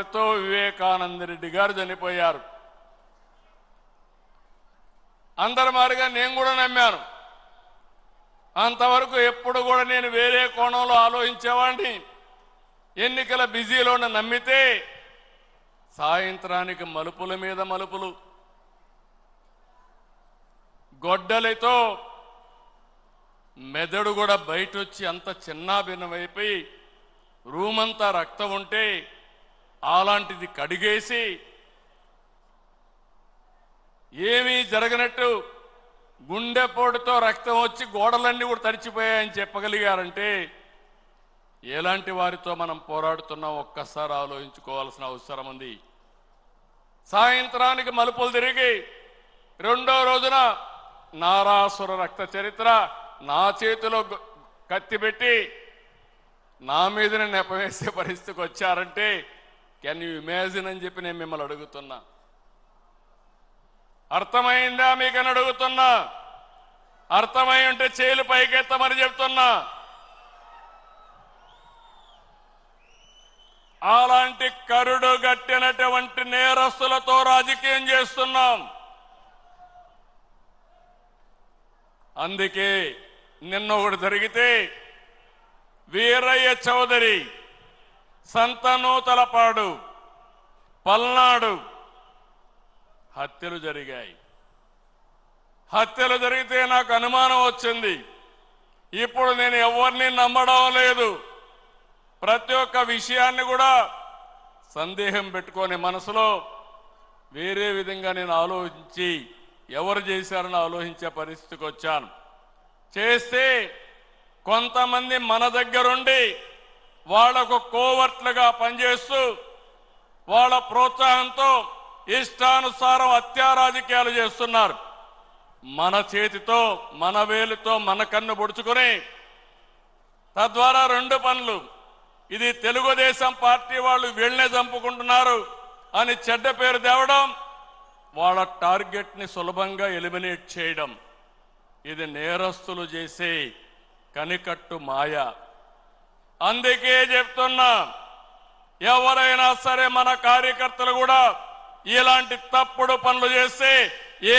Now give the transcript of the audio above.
అప్పటితో వివేకానంద రెడ్డి గారు చనిపోయారు. అందరి మాదిరిగా నేను కూడా నమ్మాను. అంతవరకు ఎప్పుడు కూడా నేను వేరే కోణంలో ఆలోచించేవాడిని. ఎన్నికల బిజీలో నమ్మితే సాయంత్రానికి మలుపుల మీద మలుపులు, గొడ్డలితో మెదడు కూడా బయటొచ్చి అంత చిన్నాభిన్నమైపోయి రూమంతా రక్తం ఉంటే అలాంటిది కడిగేసి ఏమీ జరగనట్టు గుండెపోటుతో రక్తం వచ్చి గోడలన్నీ కూడా తడిచిపోయాయని చెప్పగలిగారంటే ఎలాంటి వారితో మనం పోరాడుతున్నాం ఒక్కసారి ఆలోచించుకోవాల్సిన అవసరం ఉంది. సాయంత్రానికి మలుపులు తిరిగి రెండో రోజున నారాసుర రక్త చరిత్ర నా చేతిలో కత్తి పెట్టి నా మీదనే నెపవేసే పరిస్థితికి వచ్చారంటే కెన్ యూ ఇమాజిన్ అని చెప్పి నేను మిమ్మల్ని అడుగుతున్నా. అర్థమైందా మీకని అడుగుతున్నా. అర్థమై ఉంటే చేలు పైకెత్తమని చెప్తున్నా. అలాంటి కరుడు గట్టినటువంటి నేరస్తులతో రాజకీయం చేస్తున్నాం. అందుకే నిన్న ఒకటి జరిగితే వీరయ్య చౌదరి, సంతనూతలపాడు, పల్నాడు హత్యలు జరిగాయి. హత్యలు జరిగితే నాకు అనుమానం వచ్చింది. ఇప్పుడు నేను ఎవరిని నమ్మడం లేదు. ప్రతి ఒక్క విషయాన్ని కూడా సందేహం పెట్టుకొని మనసులో వేరే విధంగా నేను ఆలోచించి ఎవరు చేశారని ఆలోచించే పరిస్థితికి వచ్చాను. చేస్తే కొంతమంది మన దగ్గరుండి వాళ్లకు కోవర్ట్లుగా పనిచేస్తూ వాళ్ళ ప్రోత్సాహంతో ఇష్టానుసారం హత్యా రాజకీయాలు చేస్తున్నారు. మన చేతితో మన వేలుతో మన కన్ను పొడుచుకొని తద్వారా రెండు పనులు, ఇది తెలుగుదేశం పార్టీ వాళ్ళు వీళ్ళనే చంపుకుంటున్నారు అని చెడ్డ పేరు తేవడం, వాళ్ళ టార్గెట్ని సులభంగా ఎలిమినేట్ చేయడం, ఇది నేరస్తులు చేసే కనికట్టు మాయ. అందుకే చెప్తున్నా, ఎవరైనా సరే మన కార్యకర్తలు కూడా ఇలాంటి తప్పుడు పనులు చేస్తే ఏ